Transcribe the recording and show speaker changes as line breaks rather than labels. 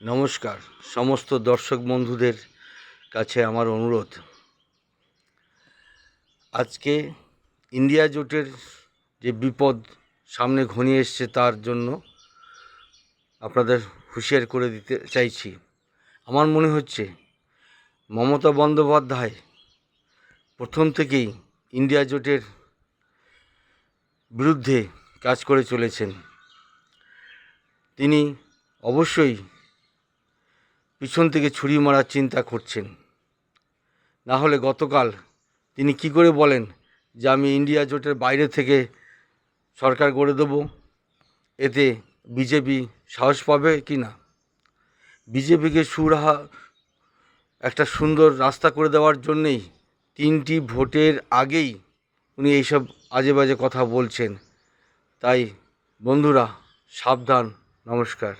নমস্কার সমস্ত দর্শক বন্ধুদের কাছে আমার অনুরোধ, আজকে ইন্ডিয়া জোটের যে বিপদ সামনে ঘনিয়ে এসছে তার জন্য আপনাদের হুঁশিয়ার করে দিতে চাইছি। আমার মনে হচ্ছে মমতা বন্দ্যোপাধ্যায় প্রথম থেকেই ইন্ডিয়া জোটের বিরুদ্ধে কাজ করে চলেছেন। তিনি অবশ্যই পিছন থেকে ছুরি মারার চিন্তা করছেন। না হলে গতকাল তিনি কি করে বলেন যে আমি ইন্ডিয়া জোটের বাইরে থেকে সরকার গড়ে দেবো? এতে বিজেপি সাহস পাবে কি না? বিজেপিকে সুরাহা একটা সুন্দর রাস্তা করে দেওয়ার জন্যেই 3টি ভোটের আগেই উনি এইসব আজে বাজে কথা বলছেন। তাই বন্ধুরা সাবধান। নমস্কার।